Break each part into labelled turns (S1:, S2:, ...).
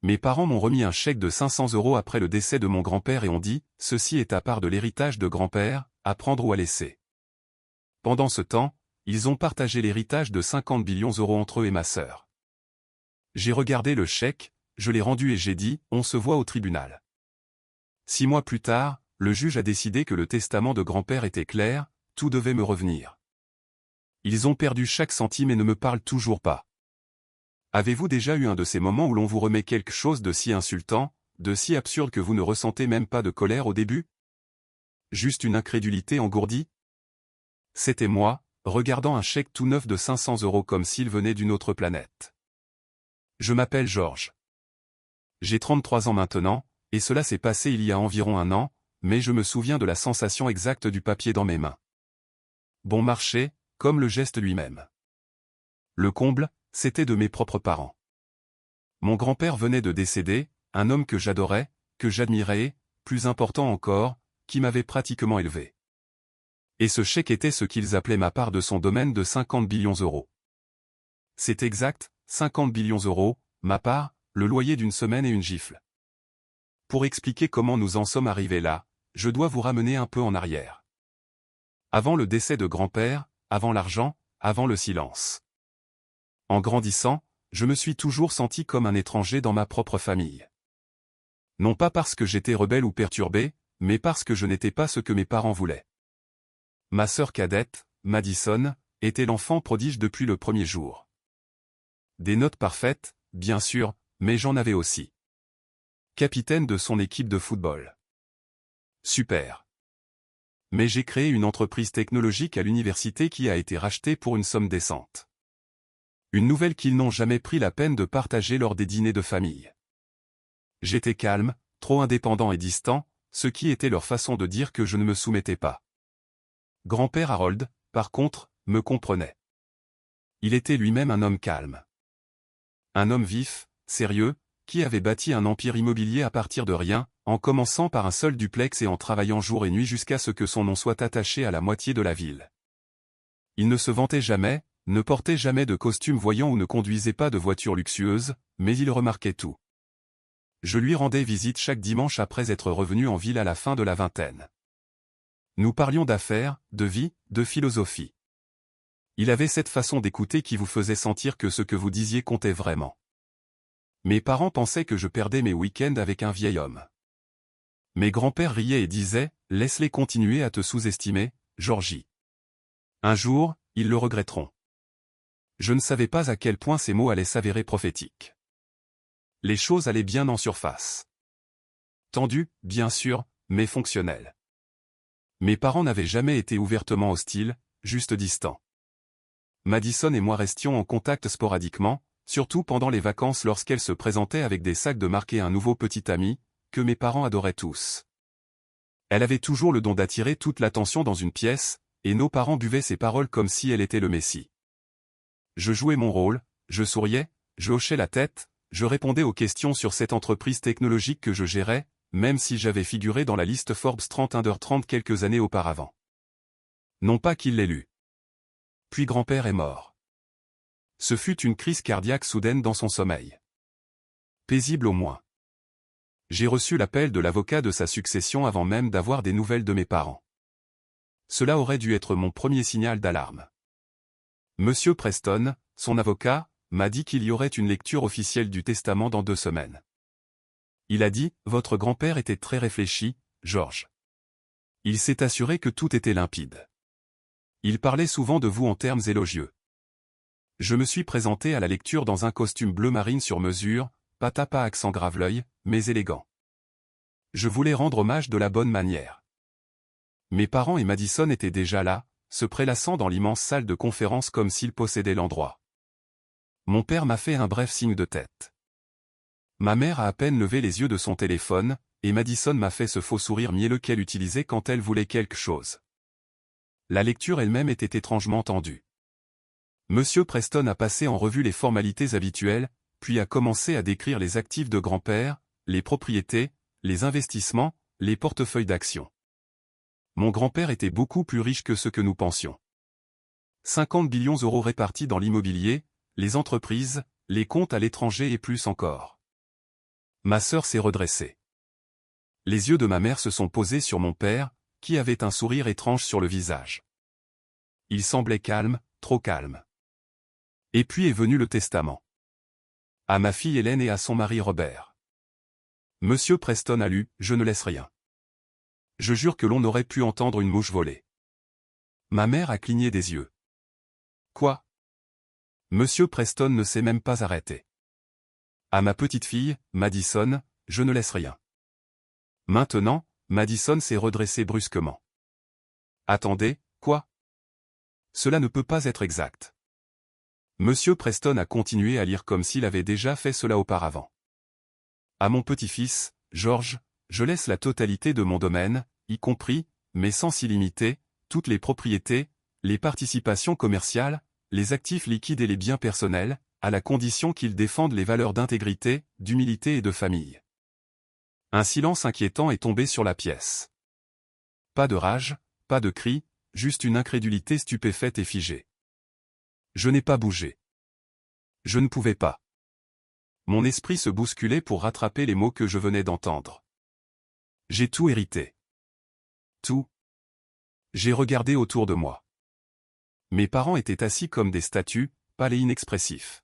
S1: Mes parents m'ont remis un chèque de 500 € après le décès de mon grand-père et ont dit « Ceci est ta part de l'héritage de grand-père, à prendre ou à laisser ». Pendant ce temps, ils ont partagé l'héritage de 50 billions € entre eux et ma sœur. J'ai regardé le chèque, je l'ai rendu et j'ai dit « On se voit au tribunal ». 6 mois plus tard, le juge a décidé que le testament de grand-père était clair, tout devait me revenir. Ils ont perdu chaque centime et ne me parlent toujours pas. Avez-vous déjà eu un de ces moments où l'on vous remet quelque chose de si insultant, de si absurde que vous ne ressentez même pas de colère au début? Juste une incrédulité engourdie? C'était moi, regardant un chèque tout neuf de 500 € comme s'il venait d'une autre planète. Je m'appelle Georges. J'ai 33 ans maintenant, et cela s'est passé il y a environ un an, mais je me souviens de la sensation exacte du papier dans mes mains. Bon marché, comme le geste lui-même. Le comble, c'était de mes propres parents. Mon grand-père venait de décéder, un homme que j'adorais, que j'admirais et, plus important encore, qui m'avait pratiquement élevé. Et ce chèque était ce qu'ils appelaient ma part de son domaine de 50 billions €. C'est exact, 50 billions €, ma part, le loyer d'une semaine et une gifle. Pour expliquer comment nous en sommes arrivés là, je dois vous ramener un peu en arrière. Avant le décès de grand-père, avant l'argent, avant le silence. En grandissant, je me suis toujours senti comme un étranger dans ma propre famille. Non pas parce que j'étais rebelle ou perturbé, mais parce que je n'étais pas ce que mes parents voulaient. Ma sœur cadette, Madison, était l'enfant prodige depuis le premier jour. Des notes parfaites, bien sûr, mais j'en avais aussi. Capitaine de son équipe de football. Super. Mais j'ai créé une entreprise technologique à l'université qui a été rachetée pour une somme décente. Une nouvelle qu'ils n'ont jamais pris la peine de partager lors des dîners de famille. J'étais calme, trop indépendant et distant, ce qui était leur façon de dire que je ne me soumettais pas. Grand-père Harold, par contre, me comprenait. Il était lui-même un homme calme. Un homme vif, sérieux, qui avait bâti un empire immobilier à partir de rien, en commençant par un seul duplex et en travaillant jour et nuit jusqu'à ce que son nom soit attaché à la moitié de la ville. Il ne se vantait jamais, ne portait jamais de costume voyant ou ne conduisait pas de voiture luxueuse, mais il remarquait tout. Je lui rendais visite chaque dimanche après être revenu en ville à la fin de la vingtaine. Nous parlions d'affaires, de vie, de philosophie. Il avait cette façon d'écouter qui vous faisait sentir que ce que vous disiez comptait vraiment. Mes parents pensaient que je perdais mes week-ends avec un vieil homme. Mes grands-pères riaient et disaient « Laisse-les continuer à te sous-estimer, Georgie. Un jour, ils le regretteront. » Je ne savais pas à quel point ces mots allaient s'avérer prophétiques. Les choses allaient bien en surface. Tendues, bien sûr, mais fonctionnelles. Mes parents n'avaient jamais été ouvertement hostiles, juste distants. Madison et moi restions en contact sporadiquement, surtout pendant les vacances lorsqu'elle se présentait avec des sacs de marque et un nouveau petit ami, que mes parents adoraient tous. Elle avait toujours le don d'attirer toute l'attention dans une pièce, et nos parents buvaient ses paroles comme si elle était le Messie. Je jouais mon rôle, je souriais, je hochais la tête, je répondais aux questions sur cette entreprise technologique que je gérais, même si j'avais figuré dans la liste Forbes 30 Under 30 quelques années auparavant. Non pas qu'il l'ait lu. Puis grand-père est mort. Ce fut une crise cardiaque soudaine dans son sommeil. Paisible au moins. J'ai reçu l'appel de l'avocat de sa succession avant même d'avoir des nouvelles de mes parents. Cela aurait dû être mon premier signal d'alarme. Monsieur Preston, son avocat, m'a dit qu'il y aurait une lecture officielle du testament dans 2 semaines. Il a dit, votre grand-père était très réfléchi, Georges. Il s'est assuré que tout était limpide. Il parlait souvent de vous en termes élogieux. Je me suis présenté à la lecture dans un costume bleu marine sur mesure, pas accent grave-l'œil, mais élégant. Je voulais rendre hommage de la bonne manière. Mes parents et Madison étaient déjà là, se prélassant dans l'immense salle de conférence comme s'ils possédaient l'endroit. Mon père m'a fait un bref signe de tête. Ma mère a à peine levé les yeux de son téléphone, et Madison m'a fait ce faux sourire mielleux qu'elle utilisait quand elle voulait quelque chose. La lecture elle-même était étrangement tendue. Monsieur Preston a passé en revue les formalités habituelles, puis a commencé à décrire les actifs de grand-père, les propriétés, les investissements, les portefeuilles d'actions. Mon grand-père était beaucoup plus riche que ce que nous pensions. 50 billions d'euros répartis dans l'immobilier, les entreprises, les comptes à l'étranger et plus encore. Ma sœur s'est redressée. Les yeux de ma mère se sont posés sur mon père, qui avait un sourire étrange sur le visage. Il semblait calme, trop calme. Et puis est venu le testament. À ma fille Hélène et à son mari Robert. Monsieur Preston a lu « Je ne laisse rien ». Je jure que l'on aurait pu entendre une mouche voler. Ma mère a cligné des yeux. Quoi? Monsieur Preston ne s'est même pas arrêté. À ma petite fille, Madison, je ne laisse rien. Maintenant, Madison s'est redressée brusquement. Attendez, quoi? Cela ne peut pas être exact. Monsieur Preston a continué à lire comme s'il avait déjà fait cela auparavant. À mon petit-fils, George, je laisse la totalité de mon domaine, y compris, mais sans s'y limiter, toutes les propriétés, les participations commerciales, les actifs liquides et les biens personnels, à la condition qu'ils défendent les valeurs d'intégrité, d'humilité et de famille. Un silence inquiétant est tombé sur la pièce. Pas de rage, pas de cris, juste une incrédulité stupéfaite et figée. Je n'ai pas bougé. Je ne pouvais pas. Mon esprit se bousculait pour rattraper les mots que je venais d'entendre. J'ai tout hérité. Tout. J'ai regardé autour de moi. Mes parents étaient assis comme des statues, pâles et inexpressifs.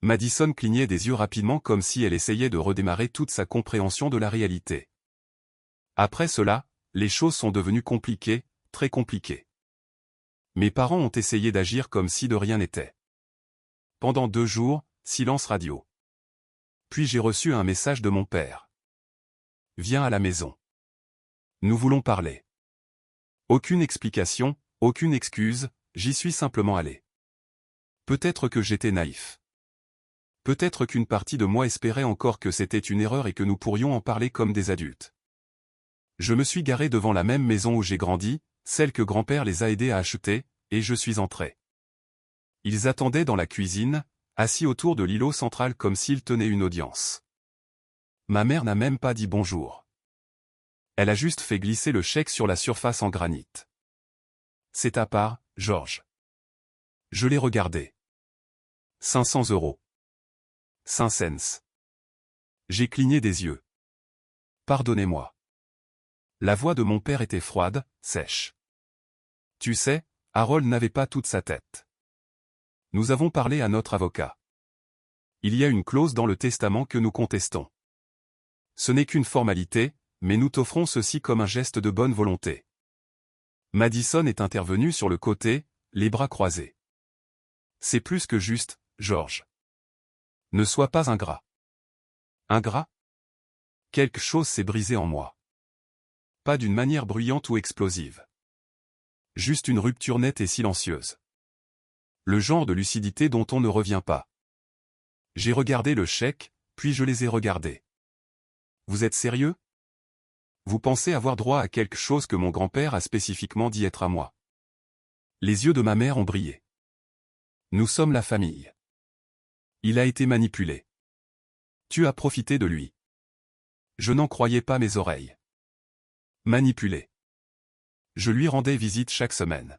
S1: Madison clignait des yeux rapidement comme si elle essayait de redémarrer toute sa compréhension de la réalité. Après cela, les choses sont devenues compliquées, très compliquées. Mes parents ont essayé d'agir comme si de rien n'était. Pendant 2 jours, silence radio. Puis j'ai reçu un message de mon père. Viens à la maison. Nous voulons parler. Aucune explication, aucune excuse, j'y suis simplement allé. Peut-être que j'étais naïf. Peut-être qu'une partie de moi espérait encore que c'était une erreur et que nous pourrions en parler comme des adultes. Je me suis garé devant la même maison où j'ai grandi, celle que grand-père les a aidés à acheter, et je suis entré. Ils attendaient dans la cuisine, assis autour de l'îlot central comme s'ils tenaient une audience. Ma mère n'a même pas dit bonjour. Elle a juste fait glisser le chèque sur la surface en granit. C'est ta part, George. Je l'ai regardé. 500 €. 5 cents. J'ai cligné des yeux. Pardonnez-moi. La voix de mon père était froide, sèche. Tu sais, Harold n'avait pas toute sa tête. Nous avons parlé à notre avocat. Il y a une clause dans le testament que nous contestons. Ce n'est qu'une formalité, mais nous t'offrons ceci comme un geste de bonne volonté. Madison est intervenu sur le côté, les bras croisés. C'est plus que juste, George. Ne sois pas ingrat. Ingrat? Quelque chose s'est brisé en moi. Pas d'une manière bruyante ou explosive. Juste une rupture nette et silencieuse. Le genre de lucidité dont on ne revient pas. J'ai regardé le chèque, puis je les ai regardés. Vous êtes sérieux? Vous pensez avoir droit à quelque chose que mon grand-père a spécifiquement dit être à moi? Les yeux de ma mère ont brillé. Nous sommes la famille. Il a été manipulé. Tu as profité de lui. Je n'en croyais pas mes oreilles. Manipulé. Je lui rendais visite chaque semaine.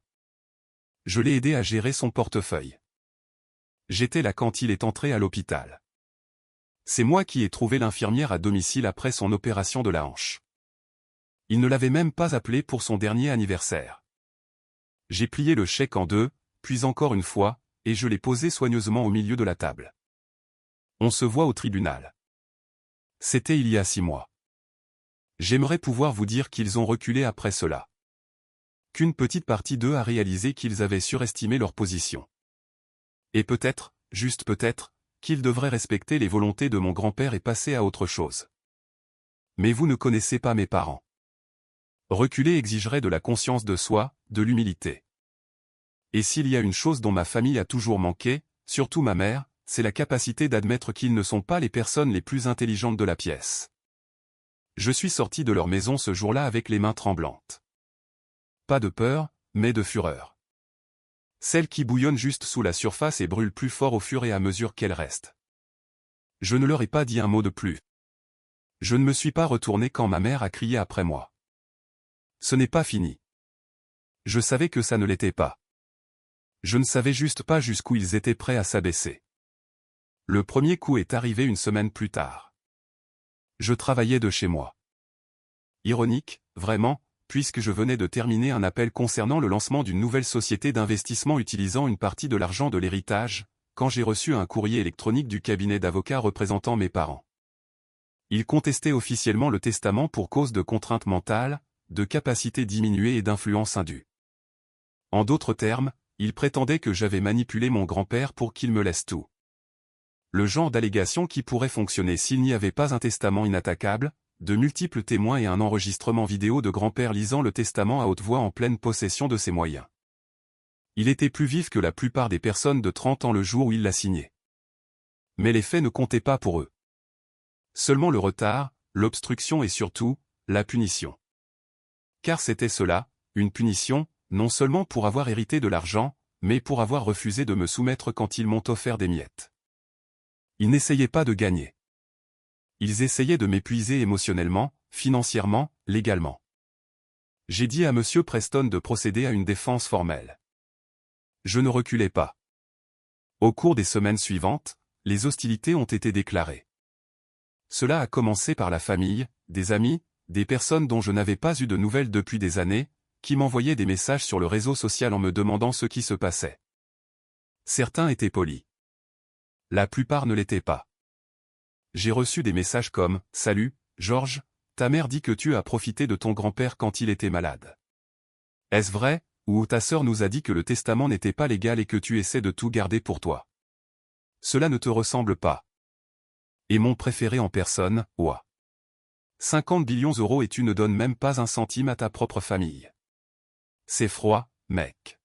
S1: Je l'ai aidé à gérer son portefeuille. J'étais là quand il est entré à l'hôpital. C'est moi qui ai trouvé l'infirmière à domicile après son opération de la hanche. Il ne l'avait même pas appelé pour son dernier anniversaire. J'ai plié le chèque en 2, puis encore une fois, et je l'ai posé soigneusement au milieu de la table. On se voit au tribunal. C'était il y a 6 mois. J'aimerais pouvoir vous dire qu'ils ont reculé après cela. Qu'une petite partie d'eux a réalisé qu'ils avaient surestimé leur position. Et peut-être, juste peut-être, qu'ils devraient respecter les volontés de mon grand-père et passer à autre chose. Mais vous ne connaissez pas mes parents. Reculer exigerait de la conscience de soi, de l'humilité. Et s'il y a une chose dont ma famille a toujours manqué, surtout ma mère, c'est la capacité d'admettre qu'ils ne sont pas les personnes les plus intelligentes de la pièce. Je suis sorti de leur maison ce jour-là avec les mains tremblantes. Pas de peur, mais de fureur. Celle qui bouillonne juste sous la surface et brûle plus fort au fur et à mesure qu'elle reste. Je ne leur ai pas dit un mot de plus. Je ne me suis pas retourné quand ma mère a crié après moi. Ce n'est pas fini. Je savais que ça ne l'était pas. Je ne savais juste pas jusqu'où ils étaient prêts à s'abaisser. Le premier coup est arrivé une semaine plus tard. Je travaillais de chez moi. Ironique, vraiment, puisque je venais de terminer un appel concernant le lancement d'une nouvelle société d'investissement utilisant une partie de l'argent de l'héritage, quand j'ai reçu un courrier électronique du cabinet d'avocats représentant mes parents. Ils contestaient officiellement le testament pour cause de contraintes mentales, de capacité diminuée et d'influence indue. En d'autres termes, ils prétendaient que j'avais manipulé mon grand-père pour qu'il me laisse tout. Le genre d'allégation qui pourrait fonctionner s'il n'y avait pas un testament inattaquable, de multiples témoins et un enregistrement vidéo de grand-père lisant le testament à haute voix en pleine possession de ses moyens. Il était plus vif que la plupart des personnes de 30 ans le jour où il l'a signé. Mais les faits ne comptaient pas pour eux. Seulement le retard, l'obstruction et surtout, la punition. Car c'était cela, une punition, non seulement pour avoir hérité de l'argent, mais pour avoir refusé de me soumettre quand ils m'ont offert des miettes. Ils n'essayaient pas de gagner. Ils essayaient de m'épuiser émotionnellement, financièrement, légalement. J'ai dit à M. Preston de procéder à une défense formelle. Je ne reculais pas. Au cours des semaines suivantes, les hostilités ont été déclarées. Cela a commencé par la famille, des amis, des personnes dont je n'avais pas eu de nouvelles depuis des années, qui m'envoyaient des messages sur le réseau social en me demandant ce qui se passait. Certains étaient polis. La plupart ne l'étaient pas. J'ai reçu des messages comme « Salut, Georges, ta mère dit que tu as profité de ton grand-père quand il était malade. Est-ce vrai, ou ta sœur nous a dit que le testament n'était pas légal et que tu essaies de tout garder pour toi. Cela ne te ressemble pas. » Et mon préféré en personne, ouah. 50 billions d'euros et tu ne donnes même pas un centime à ta propre famille. C'est froid, mec.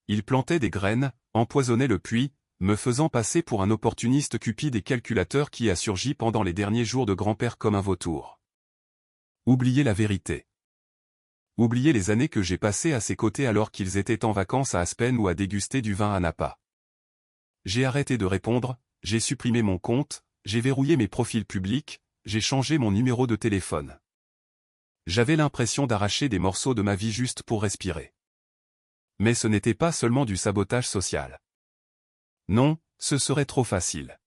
S1: Il plantait des graines, empoisonnait le puits, me faisant passer pour un opportuniste cupide et calculateur qui a surgi pendant les derniers jours de grand-père comme un vautour. Oubliez la vérité. Oubliez les années que j'ai passées à ses côtés alors qu'ils étaient en vacances à Aspen ou à déguster du vin à Napa. J'ai arrêté de répondre, j'ai supprimé mon compte, j'ai verrouillé mes profils publics, j'ai changé mon numéro de téléphone. J'avais l'impression d'arracher des morceaux de ma vie juste pour respirer. Mais ce n'était pas seulement du sabotage social. Non, ce serait trop facile.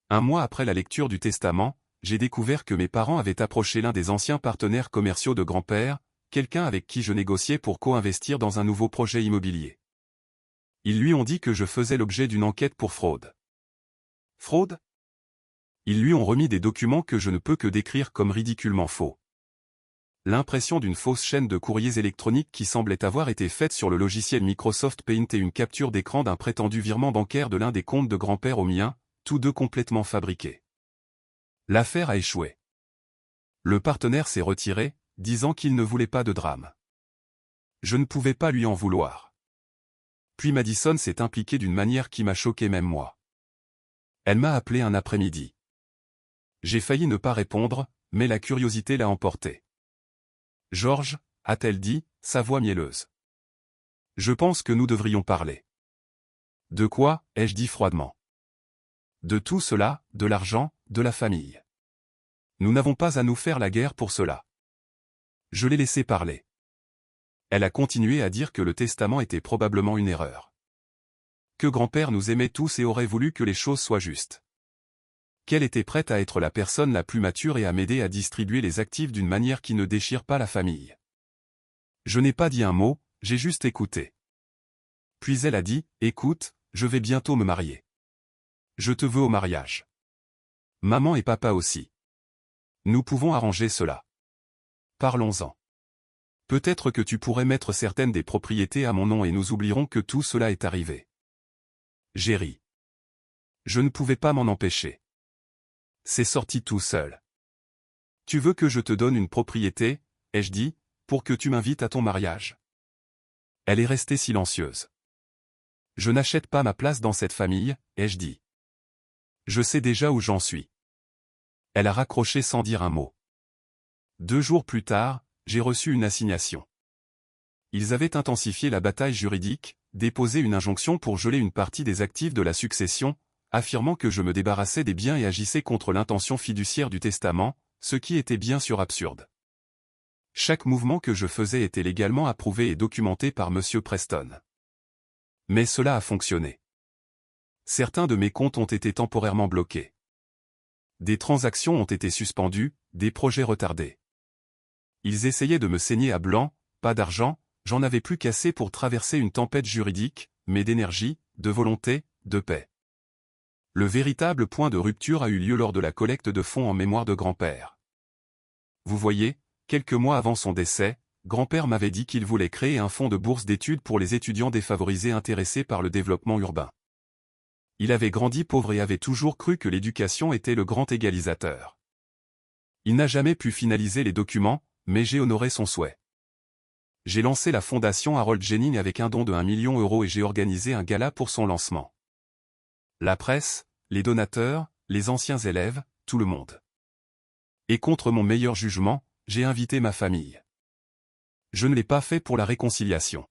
S1: Un mois après la lecture du testament, j'ai découvert que mes parents avaient approché l'un des anciens partenaires commerciaux de grand-père, quelqu'un avec qui je négociais pour co-investir dans un nouveau projet immobilier. Ils lui ont dit que je faisais l'objet d'une enquête pour fraude. Fraude ? Ils lui ont remis des documents que je ne peux que décrire comme ridiculement faux. L'impression d'une fausse chaîne de courriers électroniques qui semblait avoir été faite sur le logiciel Microsoft Paint et une capture d'écran d'un prétendu virement bancaire de l'un des comptes de grand-père au mien, tous deux complètement fabriqués. L'affaire a échoué. Le partenaire s'est retiré, disant qu'il ne voulait pas de drame. Je ne pouvais pas lui en vouloir. Puis Madison s'est impliquée d'une manière qui m'a choqué même moi. Elle m'a appelé un après-midi. J'ai failli ne pas répondre, mais la curiosité l'a emporté. « Georges » a-t-elle dit, sa voix mielleuse. « Je pense que nous devrions parler. »« De quoi » ai-je dit froidement. « De tout cela, de l'argent, de la famille. Nous n'avons pas à nous faire la guerre pour cela. » Je l'ai laissé parler. Elle a continué à dire que le testament était probablement une erreur. Que grand-père nous aimait tous et aurait voulu que les choses soient justes. Qu'elle était prête à être la personne la plus mature et à m'aider à distribuer les actifs d'une manière qui ne déchire pas la famille. Je n'ai pas dit un mot, j'ai juste écouté. Puis elle a dit, « Écoute, je vais bientôt me marier. Je te veux au mariage. Maman et papa aussi. Nous pouvons arranger cela. Parlons-en. Peut-être que tu pourrais mettre certaines des propriétés à mon nom et nous oublierons que tout cela est arrivé. » J'ai ri. Je ne pouvais pas m'en empêcher. C'est sorti tout seul. « Tu veux que je te donne une propriété, » ai-je dit, « pour que tu m'invites à ton mariage ?» Elle est restée silencieuse. « Je n'achète pas ma place dans cette famille, » ai-je dit. « Je sais déjà où j'en suis. » Elle a raccroché sans dire un mot. 2 jours plus tard, j'ai reçu une assignation. Ils avaient intensifié la bataille juridique, déposé une injonction pour geler une partie des actifs de la succession, affirmant que je me débarrassais des biens et agissais contre l'intention fiduciaire du testament, ce qui était bien sûr absurde. Chaque mouvement que je faisais était légalement approuvé et documenté par M. Preston. Mais cela a fonctionné. Certains de mes comptes ont été temporairement bloqués. Des transactions ont été suspendues, des projets retardés. Ils essayaient de me saigner à blanc, pas d'argent, j'en avais plus qu'assez pour traverser une tempête juridique, mais d'énergie, de volonté, de paix. Le véritable point de rupture a eu lieu lors de la collecte de fonds en mémoire de grand-père. Vous voyez, quelques mois avant son décès, grand-père m'avait dit qu'il voulait créer un fonds de bourse d'études pour les étudiants défavorisés intéressés par le développement urbain. Il avait grandi pauvre et avait toujours cru que l'éducation était le grand égalisateur. Il n'a jamais pu finaliser les documents, mais j'ai honoré son souhait. J'ai lancé la fondation Harold Jennings avec un don de 1 million € et j'ai organisé un gala pour son lancement. La presse, les donateurs, les anciens élèves, tout le monde. Et contre mon meilleur jugement, j'ai invité ma famille. Je ne l'ai pas fait pour la réconciliation.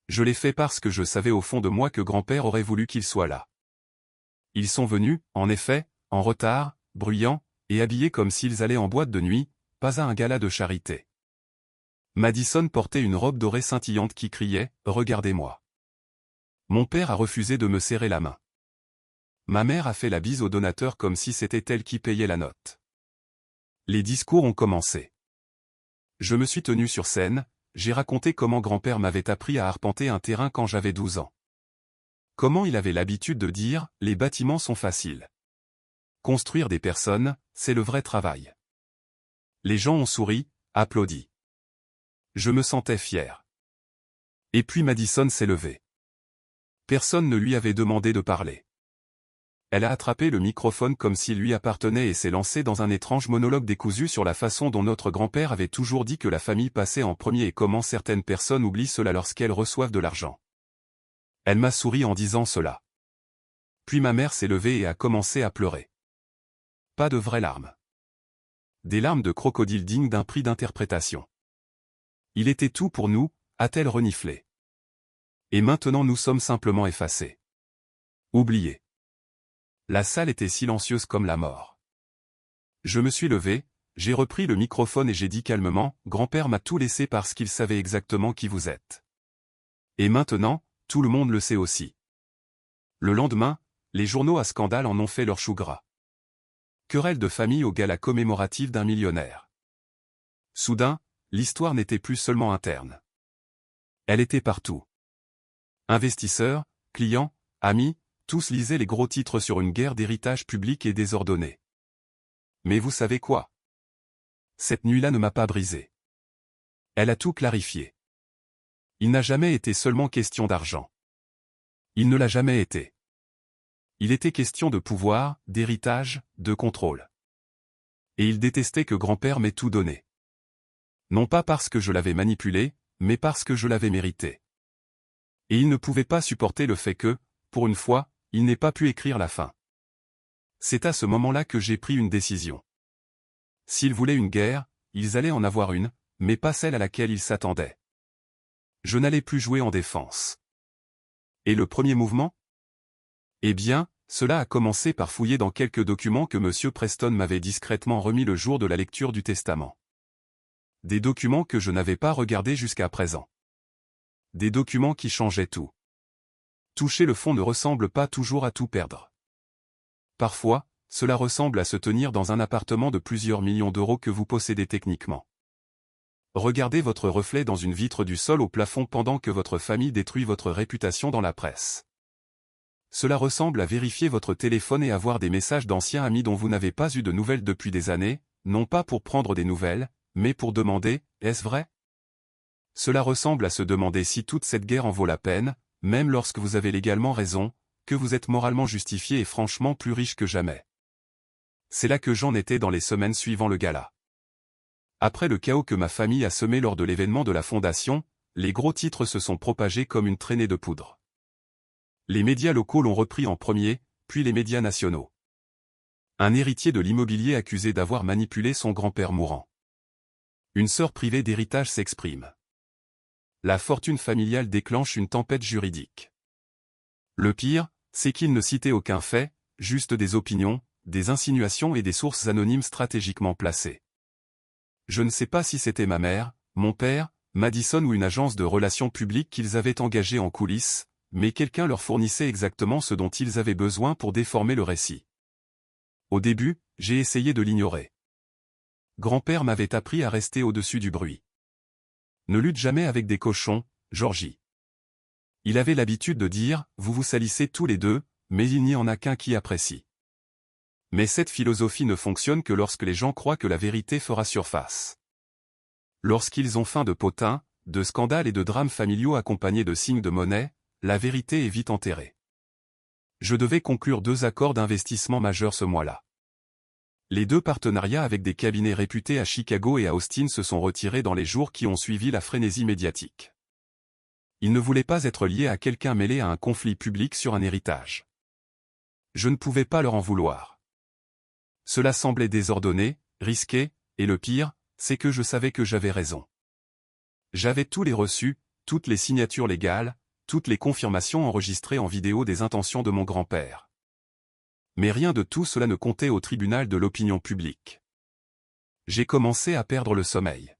S1: Je l'ai fait parce que je savais au fond de moi que grand-père aurait voulu qu'il soit là. Ils sont venus, en effet, en retard, bruyants, et habillés comme s'ils allaient en boîte de nuit, pas à un gala de charité. Madison portait une robe dorée scintillante qui criait « Regardez-moi ». Mon père a refusé de me serrer la main. Ma mère a fait la bise au donateur comme si c'était elle qui payait la note. Les discours ont commencé. Je me suis tenu sur scène, j'ai raconté comment grand-père m'avait appris à arpenter un terrain quand j'avais 12 ans. Comment il avait l'habitude de dire « les bâtiments sont faciles. Construire des personnes, c'est le vrai travail ». Les gens ont souri, applaudi. Je me sentais fier. Et puis Madison s'est levée. Personne ne lui avait demandé de parler. Elle a attrapé le microphone comme s'il lui appartenait et s'est lancée dans un étrange monologue décousu sur la façon dont notre grand-père avait toujours dit que la famille passait en premier et comment certaines personnes oublient cela lorsqu'elles reçoivent de l'argent. Elle m'a souri en disant cela. Puis ma mère s'est levée et a commencé à pleurer. Pas de vraies larmes. Des larmes de crocodile dignes d'un prix d'interprétation. Il était tout pour nous, a-t-elle reniflé. Et maintenant nous sommes simplement effacés. Oubliés. La salle était silencieuse comme la mort. Je me suis levé, j'ai repris le microphone et j'ai dit calmement, « Grand-père m'a tout laissé parce qu'il savait exactement qui vous êtes. Et maintenant, tout le monde le sait aussi. » Le lendemain, les journaux à scandale en ont fait leur chou gras. Querelle de famille au gala commémoratif d'un millionnaire. Soudain, l'histoire n'était plus seulement interne. Elle était partout. Investisseurs, clients, amis, tous lisaient les gros titres sur une guerre d'héritage public et désordonnée. Mais vous savez quoi? Cette nuit-là ne m'a pas brisé. Elle a tout clarifié. Il n'a jamais été seulement question d'argent. Il ne l'a jamais été. Il était question de pouvoir, d'héritage, de contrôle. Et il détestait que grand-père m'ait tout donné. Non pas parce que je l'avais manipulé, mais parce que je l'avais mérité. Et il ne pouvait pas supporter le fait que, pour une fois, il n'ait pas pu écrire la fin. C'est à ce moment-là que j'ai pris une décision. S'ils voulaient une guerre, ils allaient en avoir une, mais pas celle à laquelle ils s'attendaient. Je n'allais plus jouer en défense. Et le premier mouvement? Eh bien, cela a commencé par fouiller dans quelques documents que M. Preston m'avait discrètement remis le jour de la lecture du testament. Des documents que je n'avais pas regardés jusqu'à présent. Des documents qui changeaient tout. Toucher le fond ne ressemble pas toujours à tout perdre. Parfois, cela ressemble à se tenir dans un appartement de plusieurs millions d'euros que vous possédez techniquement. Regardez votre reflet dans une vitre du sol au plafond pendant que votre famille détruit votre réputation dans la presse. Cela ressemble à vérifier votre téléphone et avoir des messages d'anciens amis dont vous n'avez pas eu de nouvelles depuis des années, non pas pour prendre des nouvelles, mais pour demander « Est-ce vrai ?» Cela ressemble à se demander si toute cette guerre en vaut la peine, même lorsque vous avez légalement raison, que vous êtes moralement justifié et franchement plus riche que jamais. C'est là que j'en étais dans les semaines suivant le gala. Après le chaos que ma famille a semé lors de l'événement de la fondation, les gros titres se sont propagés comme une traînée de poudre. Les médias locaux l'ont repris en premier, puis les médias nationaux. Un héritier de l'immobilier accusé d'avoir manipulé son grand-père mourant. Une sœur privée d'héritage s'exprime. La fortune familiale déclenche une tempête juridique. Le pire, c'est qu'il ne citait aucun fait, juste des opinions, des insinuations et des sources anonymes stratégiquement placées. Je ne sais pas si c'était ma mère, mon père, Madison ou une agence de relations publiques qu'ils avaient engagée en coulisses, mais quelqu'un leur fournissait exactement ce dont ils avaient besoin pour déformer le récit. Au début, j'ai essayé de l'ignorer. Grand-père m'avait appris à rester au-dessus du bruit. Ne lutte jamais avec des cochons, Georgie. Il avait l'habitude de dire, vous vous salissez tous les deux, mais il n'y en a qu'un qui apprécie. Mais cette philosophie ne fonctionne que lorsque les gens croient que la vérité fera surface. Lorsqu'ils ont faim de potins, de scandales et de drames familiaux accompagnés de signes de monnaie, la vérité est vite enterrée. Je devais conclure 2 accords d'investissement majeurs ce mois-là. Les 2 partenariats avec des cabinets réputés à Chicago et à Austin se sont retirés dans les jours qui ont suivi la frénésie médiatique. Ils ne voulaient pas être liés à quelqu'un mêlé à un conflit public sur un héritage. Je ne pouvais pas leur en vouloir. Cela semblait désordonné, risqué, et le pire, c'est que je savais que j'avais raison. J'avais tous les reçus, toutes les signatures légales, toutes les confirmations enregistrées en vidéo des intentions de mon grand-père. Mais rien de tout cela ne comptait au tribunal de l'opinion publique. J'ai commencé à perdre le sommeil.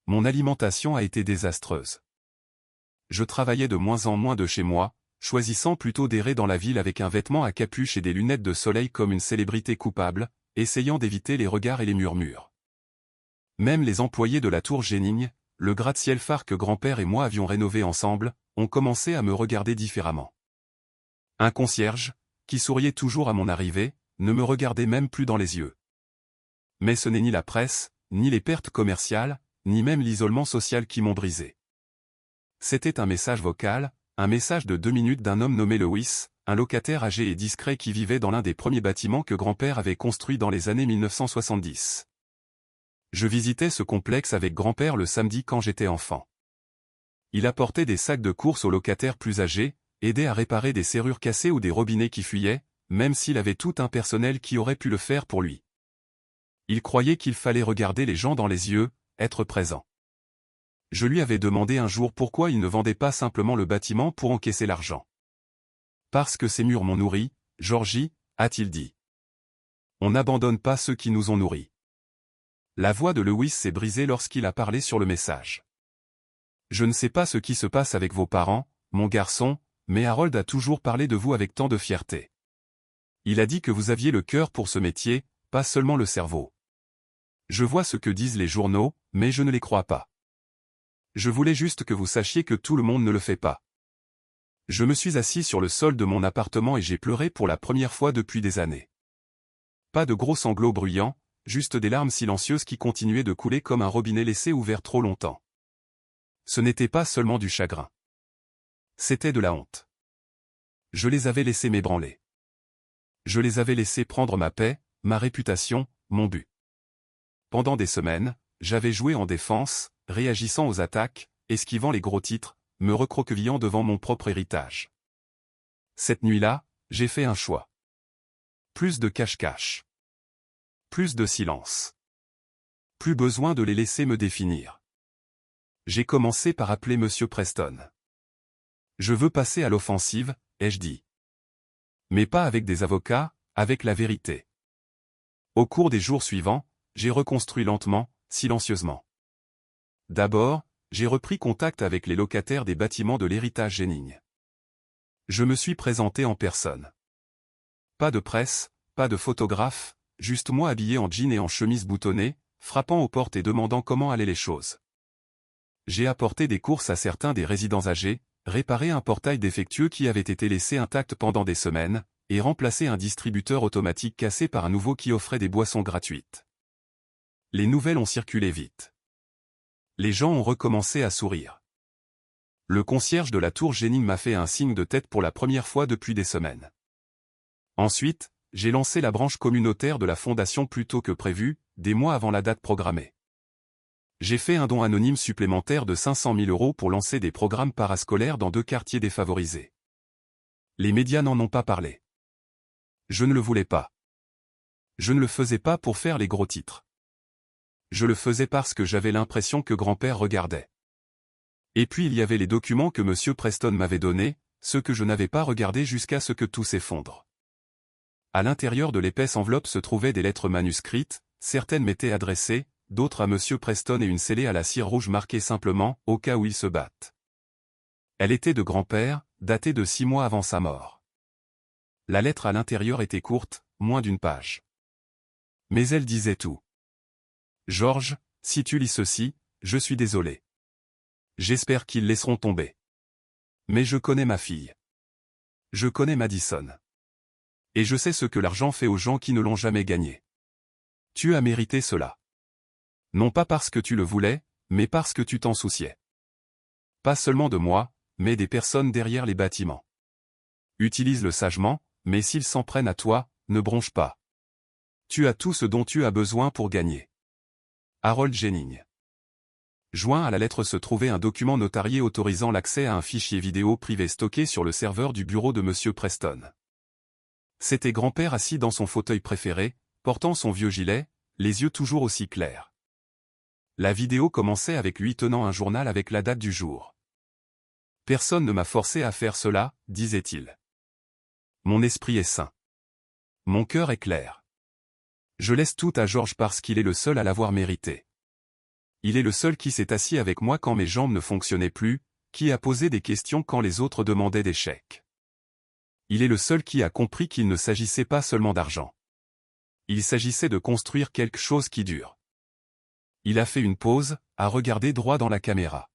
S1: Mon alimentation a été désastreuse. Je travaillais de moins en moins de chez moi, choisissant plutôt d'errer dans la ville avec un vêtement à capuche et des lunettes de soleil comme une célébrité coupable, essayant d'éviter les regards et les murmures. Même les employés de la tour Jennings, le gratte-ciel phare que grand-père et moi avions rénové ensemble, ont commencé à me regarder différemment. Un concierge, qui souriait toujours à mon arrivée, ne me regardait même plus dans les yeux. Mais ce n'est ni la presse, ni les pertes commerciales, ni même l'isolement social qui m'ont brisé. C'était un message vocal, un message de 2 minutes d'un homme nommé Lewis, un locataire âgé et discret qui vivait dans l'un des premiers bâtiments que grand-père avait construit dans les années 1970. Je visitais ce complexe avec grand-père le samedi quand j'étais enfant. Il apportait des sacs de courses aux locataires plus âgés, aidait à réparer des serrures cassées ou des robinets qui fuyaient, même s'il avait tout un personnel qui aurait pu le faire pour lui. Il croyait qu'il fallait regarder les gens dans les yeux, être présent. Je lui avais demandé un jour pourquoi il ne vendait pas simplement le bâtiment pour encaisser l'argent. Parce que ces murs m'ont nourri, Georgie, a-t-il dit. On n'abandonne pas ceux qui nous ont nourris. La voix de Lewis s'est brisée lorsqu'il a parlé sur le message. Je ne sais pas ce qui se passe avec vos parents, mon garçon, mais Harold a toujours parlé de vous avec tant de fierté. Il a dit que vous aviez le cœur pour ce métier, pas seulement le cerveau. Je vois ce que disent les journaux, mais je ne les crois pas. Je voulais juste que vous sachiez que tout le monde ne le fait pas. Je me suis assis sur le sol de mon appartement et j'ai pleuré pour la première fois depuis des années. Pas de gros sanglots bruyants, juste des larmes silencieuses qui continuaient de couler comme un robinet laissé ouvert trop longtemps. Ce n'était pas seulement du chagrin. C'était de la honte. Je les avais laissés m'ébranler. Je les avais laissés prendre ma paix, ma réputation, mon but. Pendant des semaines, j'avais joué en défense, réagissant aux attaques, esquivant les gros titres, me recroquevillant devant mon propre héritage. Cette nuit-là, j'ai fait un choix. Plus de cache-cache. Plus de silence. Plus besoin de les laisser me définir. J'ai commencé par appeler Monsieur Preston. Je veux passer à l'offensive, ai-je dit. Mais pas avec des avocats, avec la vérité. Au cours des jours suivants, j'ai reconstruit lentement, silencieusement. D'abord, j'ai repris contact avec les locataires des bâtiments de l'héritage Jennings. Je me suis présenté en personne. Pas de presse, pas de photographe, juste moi habillé en jean et en chemise boutonnée, frappant aux portes et demandant comment allaient les choses. J'ai apporté des courses à certains des résidents âgés, réparé un portail défectueux qui avait été laissé intact pendant des semaines, et remplacé un distributeur automatique cassé par un nouveau qui offrait des boissons gratuites. Les nouvelles ont circulé vite. Les gens ont recommencé à sourire. Le concierge de la tour Jennings m'a fait un signe de tête pour la première fois depuis des semaines. Ensuite, j'ai lancé la branche communautaire de la fondation plus tôt que prévu, des mois avant la date programmée. J'ai fait un don anonyme supplémentaire de 500 000 € pour lancer des programmes parascolaires dans 2 quartiers défavorisés. Les médias n'en ont pas parlé. Je ne le voulais pas. Je ne le faisais pas pour faire les gros titres. Je le faisais parce que j'avais l'impression que grand-père regardait. Et puis il y avait les documents que Monsieur Preston m'avait donnés, ceux que je n'avais pas regardés jusqu'à ce que tout s'effondre. À l'intérieur de l'épaisse enveloppe se trouvaient des lettres manuscrites, certaines m'étaient adressées, d'autres à Monsieur Preston et une scellée à la cire rouge marquée simplement « au cas où ils se battent ». Elle était de grand-père, datée de 6 mois avant sa mort. La lettre à l'intérieur était courte, moins d'une page. Mais elle disait tout. Georges, si tu lis ceci, je suis désolé. J'espère qu'ils laisseront tomber. Mais je connais ma fille. Je connais Madison. Et je sais ce que l'argent fait aux gens qui ne l'ont jamais gagné. Tu as mérité cela. Non pas parce que tu le voulais, mais parce que tu t'en souciais. Pas seulement de moi, mais des personnes derrière les bâtiments. Utilise-le sagement, mais s'ils s'en prennent à toi, ne bronche pas. Tu as tout ce dont tu as besoin pour gagner. Harold Jennings. Joint à la lettre se trouvait un document notarié autorisant l'accès à un fichier vidéo privé stocké sur le serveur du bureau de M. Preston. C'était grand-père assis dans son fauteuil préféré, portant son vieux gilet, les yeux toujours aussi clairs. La vidéo commençait avec lui tenant un journal avec la date du jour. « Personne ne m'a forcé à faire cela, disait-il. Mon esprit est sain. Mon cœur est clair. Je laisse tout à Georges parce qu'il est le seul à l'avoir mérité. Il est le seul qui s'est assis avec moi quand mes jambes ne fonctionnaient plus, qui a posé des questions quand les autres demandaient des chèques. Il est le seul qui a compris qu'il ne s'agissait pas seulement d'argent. Il s'agissait de construire quelque chose qui dure. Il a fait une pause, a regardé droit dans la caméra.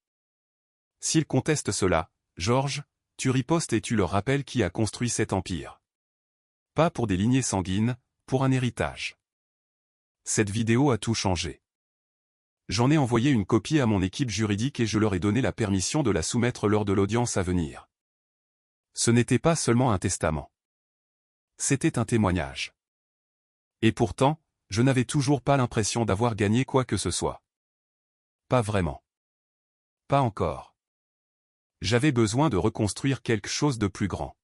S1: S'ils contestent cela, Georges, tu ripostes et tu leur rappelles qui a construit cet empire. Pas pour des lignées sanguines, pour un héritage. Cette vidéo a tout changé. J'en ai envoyé une copie à mon équipe juridique et je leur ai donné la permission de la soumettre lors de l'audience à venir. Ce n'était pas seulement un testament. C'était un témoignage. Et pourtant, je n'avais toujours pas l'impression d'avoir gagné quoi que ce soit. Pas vraiment. Pas encore. J'avais besoin de reconstruire quelque chose de plus grand.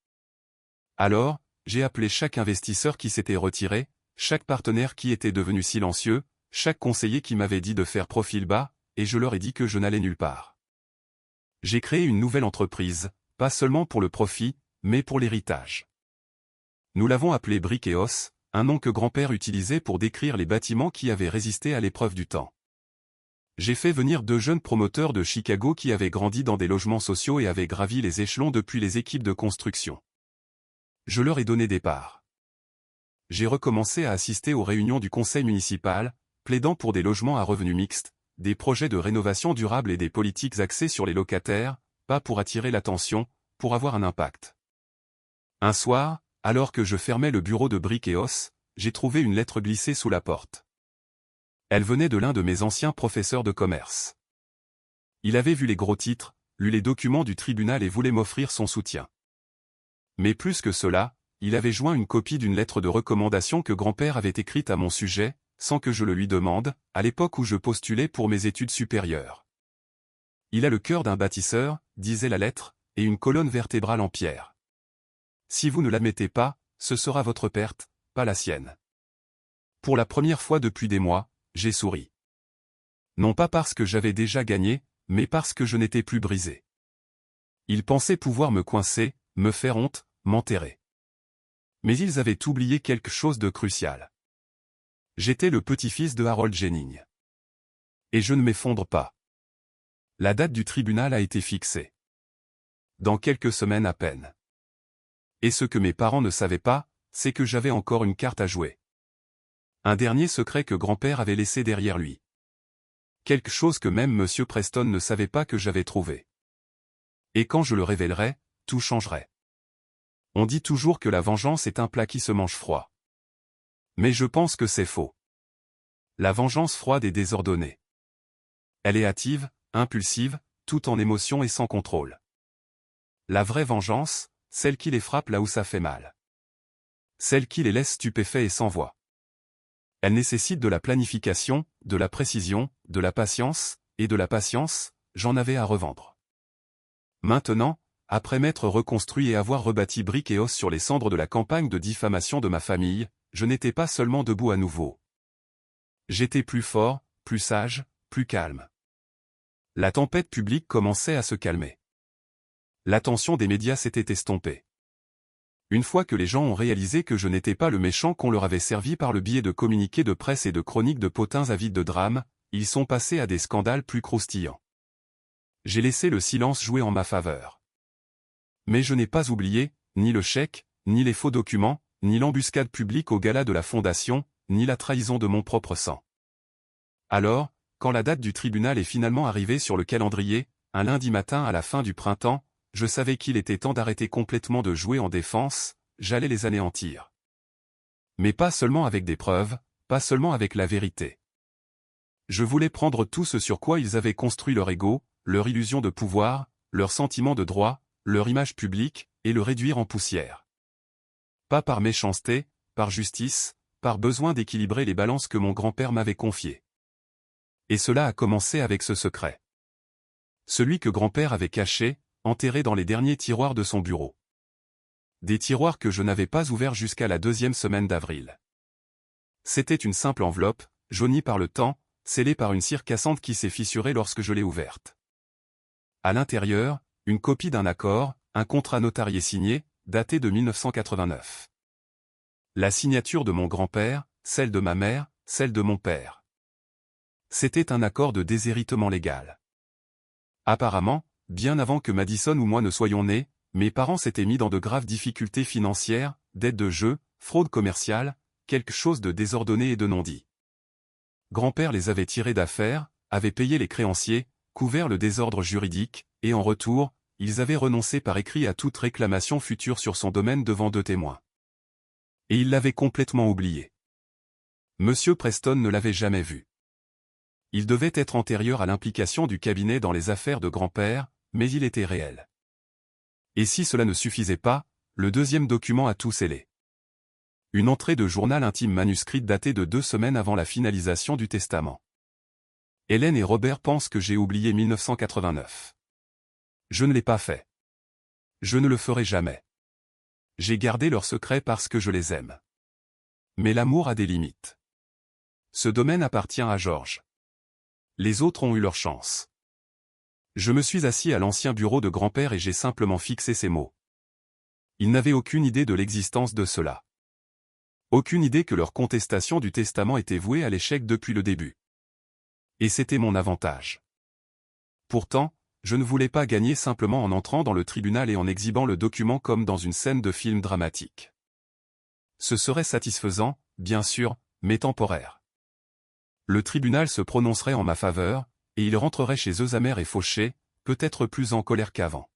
S1: Alors, j'ai appelé chaque investisseur qui s'était retiré, chaque partenaire qui était devenu silencieux, chaque conseiller qui m'avait dit de faire profil bas, et je leur ai dit que je n'allais nulle part. J'ai créé une nouvelle entreprise, pas seulement pour le profit, mais pour l'héritage. Nous l'avons appelé Brick et Os, un nom que grand-père utilisait pour décrire les bâtiments qui avaient résisté à l'épreuve du temps. J'ai fait venir 2 jeunes promoteurs de Chicago qui avaient grandi dans des logements sociaux et avaient gravi les échelons depuis les équipes de construction. Je leur ai donné des parts. J'ai recommencé à assister aux réunions du conseil municipal, plaidant pour des logements à revenus mixtes, des projets de rénovation durable et des politiques axées sur les locataires, pas pour attirer l'attention, pour avoir un impact. Un soir, alors que je fermais le bureau de Brick et Os, j'ai trouvé une lettre glissée sous la porte. Elle venait de l'un de mes anciens professeurs de commerce. Il avait vu les gros titres, lu les documents du tribunal et voulait m'offrir son soutien. Mais plus que cela, il avait joint une copie d'une lettre de recommandation que grand-père avait écrite à mon sujet, sans que je le lui demande, à l'époque où je postulais pour mes études supérieures. Il a le cœur d'un bâtisseur, disait la lettre, et une colonne vertébrale en pierre. Si vous ne l'admettez pas, ce sera votre perte, pas la sienne. Pour la première fois depuis des mois, j'ai souri. Non pas parce que j'avais déjà gagné, mais parce que je n'étais plus brisé. Ils pensaient pouvoir me coincer, me faire honte, m'enterrer. Mais ils avaient oublié quelque chose de crucial. J'étais le petit-fils de Harold Jennings. Et je ne m'effondre pas. La date du tribunal a été fixée. Dans quelques semaines à peine. Et ce que mes parents ne savaient pas, c'est que j'avais encore une carte à jouer. Un dernier secret que grand-père avait laissé derrière lui. Quelque chose que même M. Preston ne savait pas que j'avais trouvé. Et quand je le révélerai, tout changerait. On dit toujours que la vengeance est un plat qui se mange froid. Mais je pense que c'est faux. La vengeance froide et désordonnée. Elle est hâtive, impulsive, tout en émotion et sans contrôle. La vraie vengeance, celle qui les frappe là où ça fait mal. Celle qui les laisse stupéfaits et sans voix. Elle nécessite de la planification, de la précision, de la patience, et de la patience, j'en avais à revendre. Maintenant, après m'être reconstruit et avoir rebâti Brick et Os sur les cendres de la campagne de diffamation de ma famille, je n'étais pas seulement debout à nouveau. J'étais plus fort, plus sage, plus calme. La tempête publique commençait à se calmer. L'attention des médias s'était estompée. Une fois que les gens ont réalisé que je n'étais pas le méchant qu'on leur avait servi par le biais de communiqués de presse et de chroniques de potins avides de drame, ils sont passés à des scandales plus croustillants. J'ai laissé le silence jouer en ma faveur. Mais je n'ai pas oublié, ni le chèque, ni les faux documents, ni l'embuscade publique au gala de la Fondation, ni la trahison de mon propre sang. Alors, quand la date du tribunal est finalement arrivée sur le calendrier, un lundi matin à la fin du printemps, je savais qu'il était temps d'arrêter complètement de jouer en défense, j'allais les anéantir. Mais pas seulement avec des preuves, pas seulement avec la vérité. Je voulais prendre tout ce sur quoi ils avaient construit leur ego, leur illusion de pouvoir, leur sentiment de droit, leur image publique, et le réduire en poussière. Pas par méchanceté, par justice, par besoin d'équilibrer les balances que mon grand-père m'avait confiées. Et cela a commencé avec ce secret. Celui que grand-père avait caché, enterré dans les derniers tiroirs de son bureau. Des tiroirs que je n'avais pas ouverts jusqu'à la 2e semaine d'avril. C'était une simple enveloppe, jaunie par le temps, scellée par une cire cassante qui s'est fissurée lorsque je l'ai ouverte. À l'intérieur, une copie d'un accord, un contrat notarié signé, daté de 1989. La signature de mon grand-père, celle de ma mère, celle de mon père. C'était un accord de déshéritement légal. Apparemment, bien avant que Madison ou moi ne soyons nés, mes parents s'étaient mis dans de graves difficultés financières, dettes de jeu, fraude commerciale, quelque chose de désordonné et de non-dit. Grand-père les avait tirés d'affaires, avait payé les créanciers, couvert le désordre juridique, et en retour, ils avaient renoncé par écrit à toute réclamation future sur son domaine devant 2 témoins. Et ils l'avaient complètement oublié. Monsieur Preston ne l'avait jamais vu. Il devait être antérieur à l'implication du cabinet dans les affaires de grand-père, mais il était réel. Et si cela ne suffisait pas, le 2e document a tout scellé. Une entrée de journal intime manuscrite datée de 2 semaines avant la finalisation du testament. Hélène et Robert pensent que j'ai oublié 1989. Je ne l'ai pas fait. Je ne le ferai jamais. J'ai gardé leur secret parce que je les aime. Mais l'amour a des limites. Ce domaine appartient à Georges. Les autres ont eu leur chance. Je me suis assis à l'ancien bureau de grand-père et j'ai simplement fixé ces mots. Ils n'avaient aucune idée de l'existence de cela. Aucune idée que leur contestation du testament était vouée à l'échec depuis le début. Et c'était mon avantage. Pourtant, je ne voulais pas gagner simplement en entrant dans le tribunal et en exhibant le document comme dans une scène de film dramatique. Ce serait satisfaisant, bien sûr, mais temporaire. Le tribunal se prononcerait en ma faveur, et ils rentreraient chez eux amers et fauchés, peut-être plus en colère qu'avant.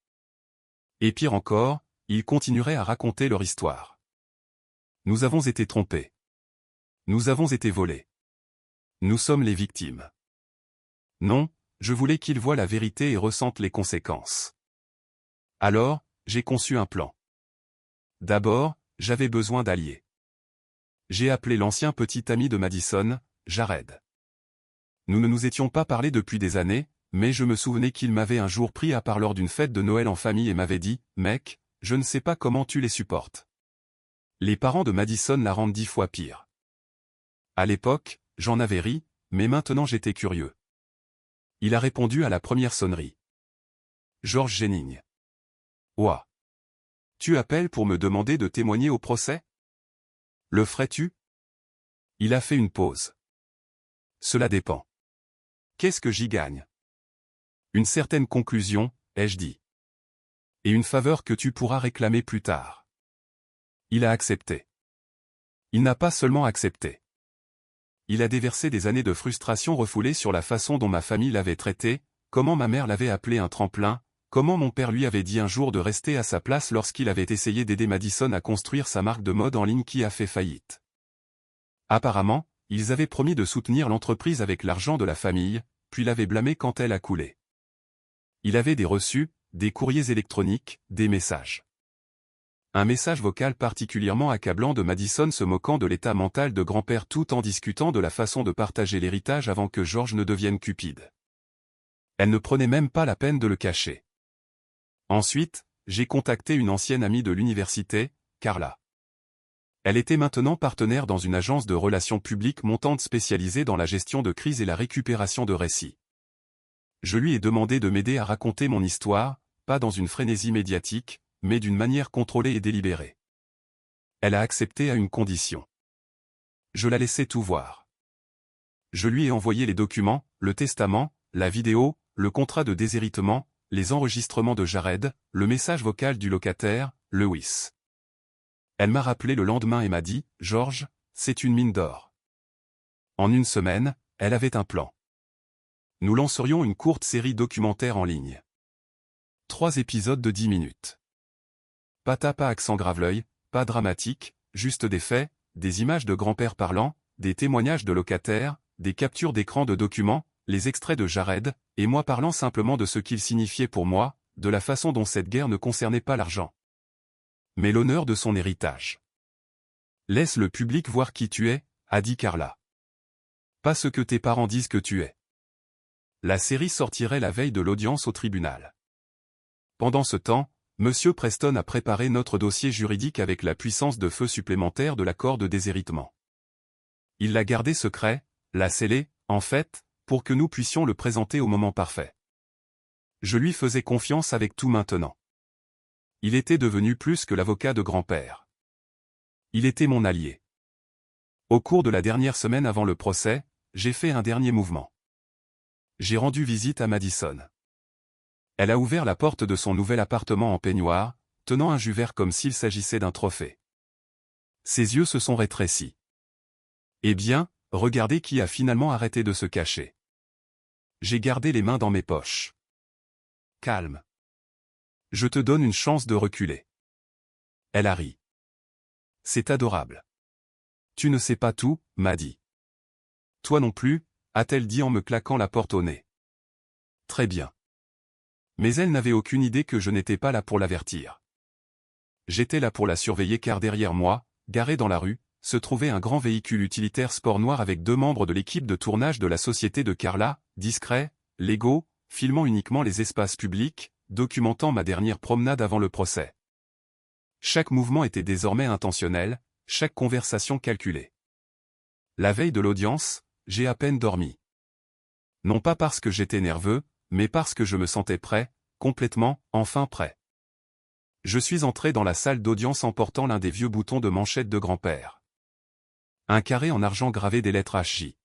S1: Et pire encore, ils continueraient à raconter leur histoire. Nous avons été trompés. Nous avons été volés. Nous sommes les victimes. Non, je voulais qu'ils voient la vérité et ressentent les conséquences. Alors, j'ai conçu un plan. D'abord, j'avais besoin d'alliés. J'ai appelé l'ancien petit ami de Madison, Jared. Nous ne nous étions pas parlé depuis des années, mais je me souvenais qu'il m'avait un jour pris à part lors d'une fête de Noël en famille et m'avait dit « Mec, je ne sais pas comment tu les supportes. Les parents de Madison la rendent 10 fois pire. » À l'époque, j'en avais ri, mais maintenant j'étais curieux. Il a répondu à la première sonnerie. George Jennings. Ouah. Tu appelles pour me demander de témoigner au procès? Le ferais-tu? Il a fait une pause. Cela dépend. Qu'est-ce que j'y gagne? Une certaine conclusion, ai-je dit. Et une faveur que tu pourras réclamer plus tard. Il a accepté. Il n'a pas seulement accepté. Il a déversé des années de frustration refoulée sur la façon dont ma famille l'avait traité, comment ma mère l'avait appelé un tremplin, comment mon père lui avait dit un jour de rester à sa place lorsqu'il avait essayé d'aider Madison à construire sa marque de mode en ligne qui a fait faillite. Apparemment, ils avaient promis de soutenir l'entreprise avec l'argent de la famille, puis l'avaient blâmée quand elle a coulé. Il avait des reçus, des courriers électroniques, des messages. Un message vocal particulièrement accablant de Madison se moquant de l'état mental de grand-père tout en discutant de la façon de partager l'héritage avant que George ne devienne cupide. Elle ne prenait même pas la peine de le cacher. Ensuite, j'ai contacté une ancienne amie de l'université, Carla. Elle était maintenant partenaire dans une agence de relations publiques montante spécialisée dans la gestion de crises et la récupération de récits. Je lui ai demandé de m'aider à raconter mon histoire, pas dans une frénésie médiatique, mais d'une manière contrôlée et délibérée. Elle a accepté à une condition. Je la laissais tout voir. Je lui ai envoyé les documents, le testament, la vidéo, le contrat de déshéritement, les enregistrements de Jared, le message vocal du locataire, Lewis. Elle m'a rappelé le lendemain et m'a dit, « Georges, c'est une mine d'or. » En une semaine, elle avait un plan. Nous lancerions une courte série documentaire en ligne. 3 épisodes de 10 minutes. Pas accent grave-l'œil, pas dramatique, juste des faits, des images de grand-père parlant, des témoignages de locataires, des captures d'écran de documents, les extraits de Jared, et moi parlant simplement de ce qu'il signifiait pour moi, de la façon dont cette guerre ne concernait pas l'argent, mais l'honneur de son héritage. « Laisse le public voir qui tu es, » a dit Carla. « Pas ce que tes parents disent que tu es. » La série sortirait la veille de l'audience au tribunal. Pendant ce temps, Monsieur Preston a préparé notre dossier juridique avec la puissance de feu supplémentaire de l'accord de déshéritement. Il l'a gardé secret, l'a scellé, en fait, pour que nous puissions le présenter au moment parfait. Je lui faisais confiance avec tout maintenant. Il était devenu plus que l'avocat de grand-père. Il était mon allié. Au cours de la dernière semaine avant le procès, j'ai fait un dernier mouvement. J'ai rendu visite à Madison. Elle a ouvert la porte de son nouvel appartement en peignoir, tenant un jus vert comme s'il s'agissait d'un trophée. Ses yeux se sont rétrécis. Eh bien, regardez qui a finalement arrêté de se cacher. J'ai gardé les mains dans mes poches. Calme. Je te donne une chance de reculer. Elle a ri. C'est adorable. Tu ne sais pas tout, m'a dit. Toi non plus, a-t-elle dit en me claquant la porte au nez. Très bien. Mais elle n'avait aucune idée que je n'étais pas là pour l'avertir. J'étais là pour la surveiller car derrière moi, garé dans la rue, se trouvait un grand véhicule utilitaire sport noir avec 2 membres de l'équipe de tournage de la société de Carla, discrets, légaux, filmant uniquement les espaces publics, documentant ma dernière promenade avant le procès. Chaque mouvement était désormais intentionnel, chaque conversation calculée. La veille de l'audience, j'ai à peine dormi. Non pas parce que j'étais nerveux, mais parce que je me sentais prêt, complètement, enfin prêt. Je suis entré dans la salle d'audience en portant l'un des vieux boutons de manchette de grand-père. Un carré en argent gravé des lettres HJ.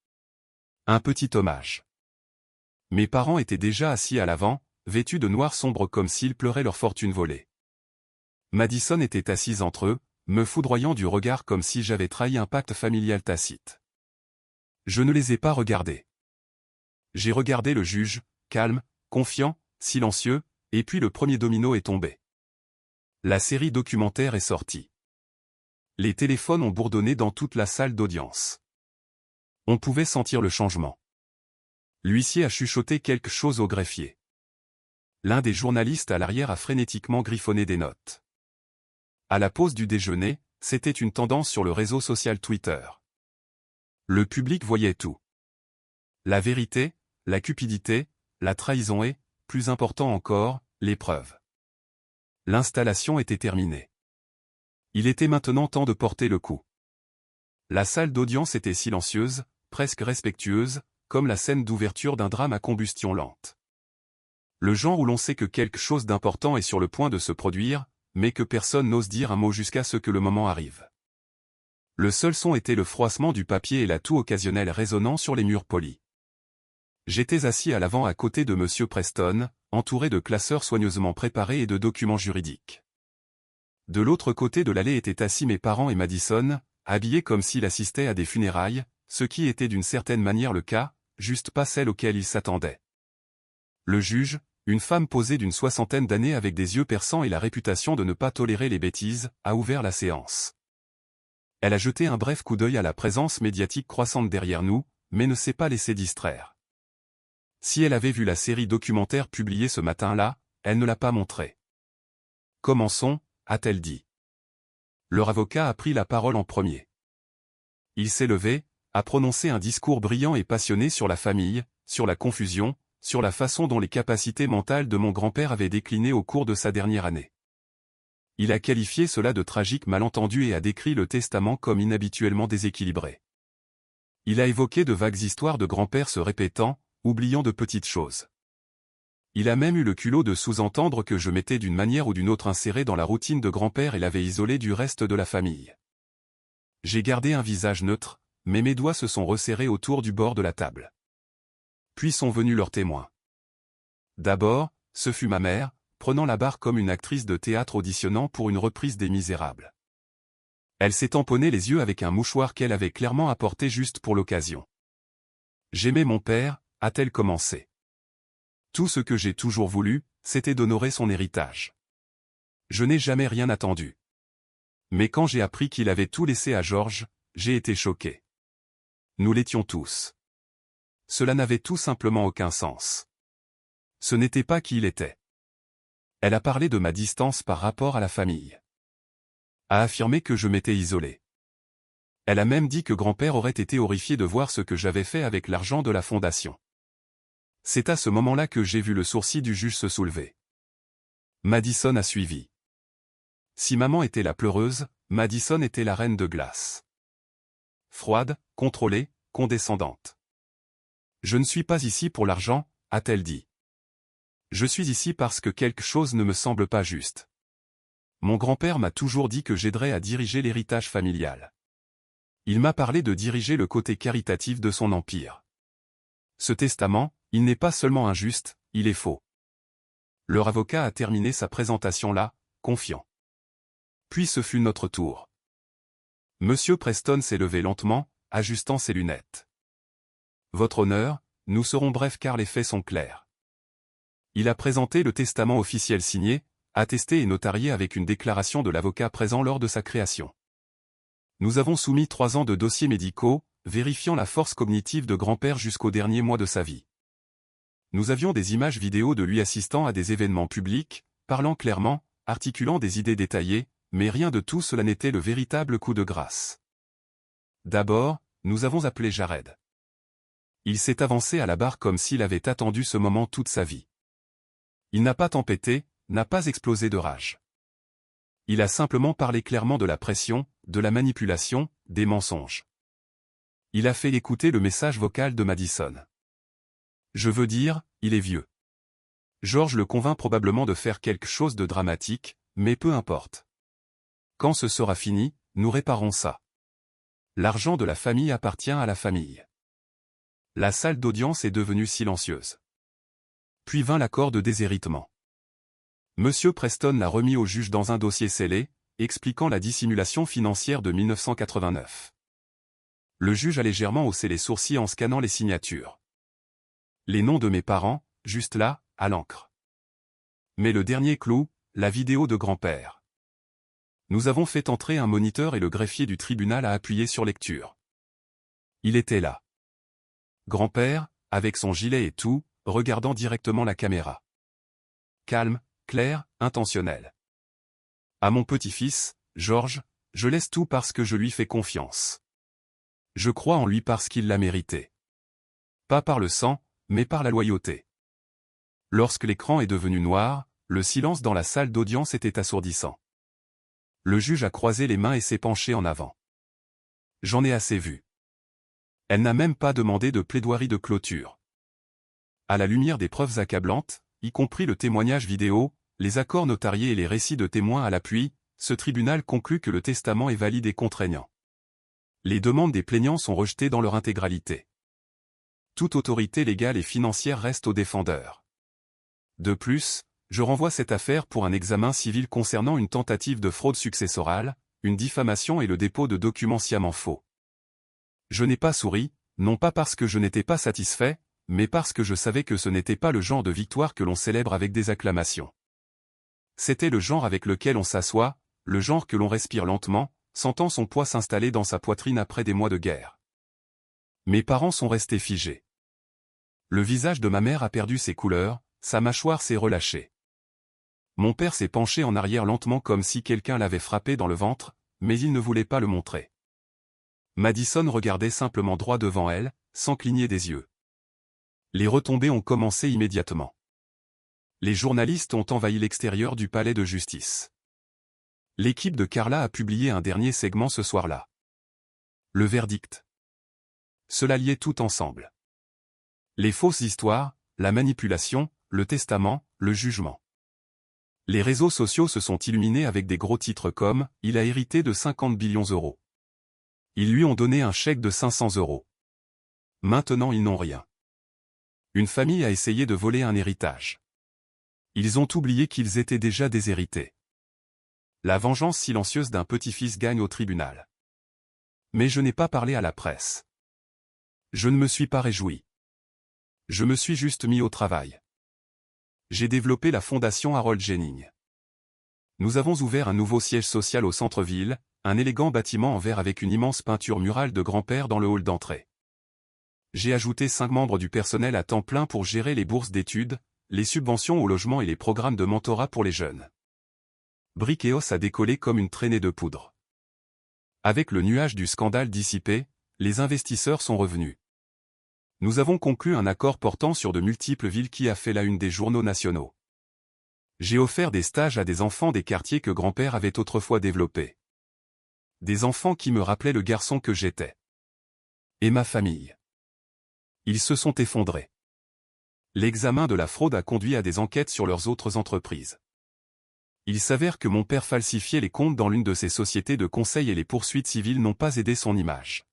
S1: Un petit hommage. Mes parents étaient déjà assis à l'avant, vêtus de noir sombre comme s'ils pleuraient leur fortune volée. Madison était assise entre eux, me foudroyant du regard comme si j'avais trahi un pacte familial tacite. Je ne les ai pas regardés. J'ai regardé le juge, calme, confiant, silencieux, et puis le premier domino est tombé. La série documentaire est sortie. Les téléphones ont bourdonné dans toute la salle d'audience. On pouvait sentir le changement. L'huissier a chuchoté quelque chose au greffier. L'un des journalistes à l'arrière a frénétiquement griffonné des notes. À la pause du déjeuner, c'était une tendance sur le réseau social Twitter. Le public voyait tout. La vérité, la cupidité, la trahison et, plus important encore, les preuves. L'installation était terminée. Il était maintenant temps de porter le coup. La salle d'audience était silencieuse, presque respectueuse, comme la scène d'ouverture d'un drame à combustion lente. Le genre où l'on sait que quelque chose d'important est sur le point de se produire, mais que personne n'ose dire un mot jusqu'à ce que le moment arrive. Le seul son était le froissement du papier et la toux occasionnelle résonnant sur les murs polis. J'étais assis à l'avant à côté de Monsieur Preston, entouré de classeurs soigneusement préparés et de documents juridiques. De l'autre côté de l'allée étaient assis mes parents et Madison, habillés comme s'ils assistaient à des funérailles, ce qui était d'une certaine manière le cas, juste pas celle auquel ils s'attendaient. Le juge, une femme posée d'une 60aine d'années avec des yeux perçants et la réputation de ne pas tolérer les bêtises, a ouvert la séance. Elle a jeté un bref coup d'œil à la présence médiatique croissante derrière nous, mais ne s'est pas laissée distraire. Si elle avait vu la série documentaire publiée ce matin-là, elle ne l'a pas montrée. « Commençons », a-t-elle dit. Leur avocat a pris la parole en premier. Il s'est levé, a prononcé un discours brillant et passionné sur la famille, sur la confusion, sur la façon dont les capacités mentales de mon grand-père avaient décliné au cours de sa dernière année. Il a qualifié cela de tragique malentendu et a décrit le testament comme inhabituellement déséquilibré. Il a évoqué de vagues histoires de grand-père se répétant, oubliant de petites choses. Il a même eu le culot de sous-entendre que je m'étais d'une manière ou d'une autre inséré dans la routine de grand-père et l'avais isolé du reste de la famille. J'ai gardé un visage neutre, mais mes doigts se sont resserrés autour du bord de la table. Puis sont venus leurs témoins. D'abord, ce fut ma mère, prenant la barre comme une actrice de théâtre auditionnant pour une reprise des Misérables. Elle s'est tamponnée les yeux avec un mouchoir qu'elle avait clairement apporté juste pour l'occasion. J'aimais mon père, a-t-elle commencé. Tout ce que j'ai toujours voulu, c'était d'honorer son héritage. Je n'ai jamais rien attendu. Mais quand j'ai appris qu'il avait tout laissé à Georges, j'ai été choqué. Nous l'étions tous. Cela n'avait tout simplement aucun sens. Ce n'était pas qui il était. Elle a parlé de ma distance par rapport à la famille. A affirmé que je m'étais isolé. Elle a même dit que grand-père aurait été horrifié de voir ce que j'avais fait avec l'argent de la fondation. C'est à ce moment-là que j'ai vu le sourcil du juge se soulever. Madison a suivi. Si maman était la pleureuse, Madison était la reine de glace. Froide, contrôlée, condescendante. Je ne suis pas ici pour l'argent, a-t-elle dit. Je suis ici parce que quelque chose ne me semble pas juste. Mon grand-père m'a toujours dit que j'aiderais à diriger l'héritage familial. Il m'a parlé de diriger le côté caritatif de son empire. Ce testament, il n'est pas seulement injuste, il est faux. Leur avocat a terminé sa présentation là, confiant. Puis ce fut notre tour. Monsieur Preston s'est levé lentement, ajustant ses lunettes. Votre honneur, nous serons brefs car les faits sont clairs. Il a présenté le testament officiel signé, attesté et notarié avec une déclaration de l'avocat présent lors de sa création. Nous avons soumis 3 ans de dossiers médicaux, vérifiant la force cognitive de grand-père jusqu'au dernier mois de sa vie. Nous avions des images vidéo de lui assistant à des événements publics, parlant clairement, articulant des idées détaillées, mais rien de tout cela n'était le véritable coup de grâce. D'abord, nous avons appelé Jared. Il s'est avancé à la barre comme s'il avait attendu ce moment toute sa vie. Il n'a pas tempêté, n'a pas explosé de rage. Il a simplement parlé clairement de la pression, de la manipulation, des mensonges. Il a fait écouter le message vocal de Madison. Je veux dire, il est vieux. Georges le convainc probablement de faire quelque chose de dramatique, mais peu importe. Quand ce sera fini, nous réparons ça. L'argent de la famille appartient à la famille. La salle d'audience est devenue silencieuse. Puis vint l'accord de déshéritement. Monsieur Preston l'a remis au juge dans un dossier scellé, expliquant la dissimulation financière de 1989. Le juge a légèrement haussé les sourcils en scannant les signatures. Les noms de mes parents, juste là, à l'encre. Mais le dernier clou, la vidéo de grand-père. Nous avons fait entrer un moniteur et le greffier du tribunal a appuyé sur lecture. Il était là. Grand-père, avec son gilet et tout, regardant directement la caméra. Calme, clair, intentionnel. À mon petit-fils, Georges, je laisse tout parce que je lui fais confiance. Je crois en lui parce qu'il l'a mérité. Pas par le sang, mais par la loyauté. Lorsque l'écran est devenu noir, le silence dans la salle d'audience était assourdissant. Le juge a croisé les mains et s'est penché en avant. J'en ai assez vu. Elle n'a même pas demandé de plaidoirie de clôture. À la lumière des preuves accablantes, y compris le témoignage vidéo, les accords notariés et les récits de témoins à l'appui, ce tribunal conclut que le testament est valide et contraignant. Les demandes des plaignants sont rejetées dans leur intégralité. Toute autorité légale et financière reste au défendeur. De plus, je renvoie cette affaire pour un examen civil concernant une tentative de fraude successorale, une diffamation et le dépôt de documents sciemment faux. Je n'ai pas souri, non pas parce que je n'étais pas satisfait, mais parce que je savais que ce n'était pas le genre de victoire que l'on célèbre avec des acclamations. C'était le genre avec lequel on s'assoit, le genre que l'on respire lentement, sentant son poids s'installer dans sa poitrine après des mois de guerre. Mes parents sont restés figés. Le visage de ma mère a perdu ses couleurs, sa mâchoire s'est relâchée. Mon père s'est penché en arrière lentement comme si quelqu'un l'avait frappé dans le ventre, mais il ne voulait pas le montrer. Madison regardait simplement droit devant elle, sans cligner des yeux. Les retombées ont commencé immédiatement. Les journalistes ont envahi l'extérieur du palais de justice. L'équipe de Carla a publié un dernier segment ce soir-là. Le verdict. Cela liait tout ensemble. Les fausses histoires, la manipulation, le testament, le jugement. Les réseaux sociaux se sont illuminés avec des gros titres comme « Il a hérité de 50 billions €. Ils lui ont donné un chèque de 500 €. Maintenant ils n'ont rien. Une famille a essayé de voler un héritage. Ils ont oublié qu'ils étaient déjà déshérités. La vengeance silencieuse d'un petit-fils gagne au tribunal. Mais je n'ai pas parlé à la presse. Je ne me suis pas réjoui. Je me suis juste mis au travail. J'ai développé la fondation Harold Jennings. Nous avons ouvert un nouveau siège social au centre-ville, un élégant bâtiment en verre avec une immense peinture murale de grand-père dans le hall d'entrée. J'ai ajouté 5 membres du personnel à temps plein pour gérer les bourses d'études, les subventions au logement et les programmes de mentorat pour les jeunes. Briqueos a décollé comme une traînée de poudre. Avec le nuage du scandale dissipé, les investisseurs sont revenus. Nous avons conclu un accord portant sur de multiples villes qui a fait la une des journaux nationaux. J'ai offert des stages à des enfants des quartiers que grand-père avait autrefois développés. Des enfants qui me rappelaient le garçon que j'étais. Et ma famille. Ils se sont effondrés. L'examen de la fraude a conduit à des enquêtes sur leurs autres entreprises. Il s'avère que mon père falsifiait les comptes dans l'une de ses sociétés de conseil et les poursuites civiles n'ont pas aidé son image.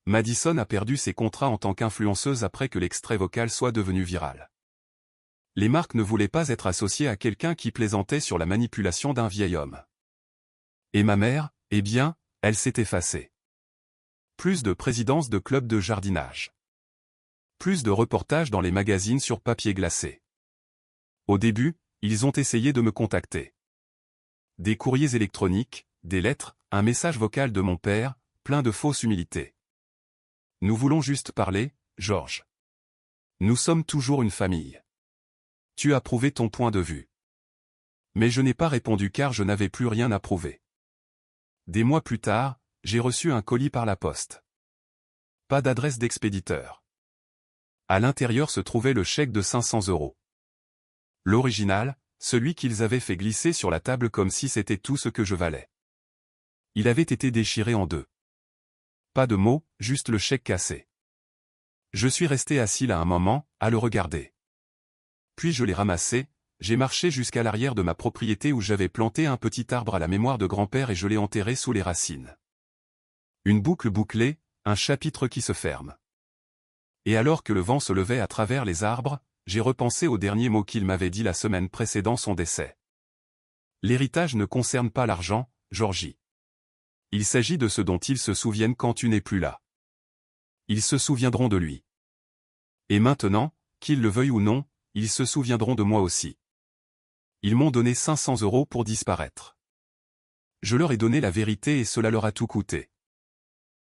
S1: Madison a perdu ses contrats en tant qu'influenceuse après que l'extrait vocal soit devenu viral. Les marques ne voulaient pas être associées à quelqu'un qui plaisantait sur la manipulation d'un vieil homme. Et ma mère, eh bien, elle s'est effacée. Plus de présidences de clubs de jardinage. Plus de reportages dans les magazines sur papier glacé. Au début, ils ont essayé de me contacter. Des courriers électroniques, des lettres, un message vocal de mon père, plein de fausse humilité. Nous voulons juste parler, George. Nous sommes toujours une famille. Tu as prouvé ton point de vue. Mais je n'ai pas répondu car je n'avais plus rien à prouver. Des mois plus tard, j'ai reçu un colis par la poste. Pas d'adresse d'expéditeur. À l'intérieur se trouvait le chèque de 500 €. L'original, celui qu'ils avaient fait glisser sur la table comme si c'était tout ce que je valais. Il avait été déchiré en deux. Pas de mots, juste le chèque cassé. Je suis resté assis là un moment, à le regarder. Puis je l'ai ramassé, j'ai marché jusqu'à l'arrière de ma propriété où j'avais planté un petit arbre à la mémoire de grand-père et je l'ai enterré sous les racines. Une boucle bouclée, un chapitre qui se ferme. Et alors que le vent se levait à travers les arbres, j'ai repensé aux derniers mots qu'il m'avait dit la semaine précédant son décès. L'héritage ne concerne pas l'argent, Georgie. Il s'agit de ce dont ils se souviennent quand tu n'es plus là. Ils se souviendront de lui. Et maintenant, qu'ils le veuillent ou non, ils se souviendront de moi aussi. Ils m'ont donné 500 € pour disparaître. Je leur ai donné la vérité et cela leur a tout coûté.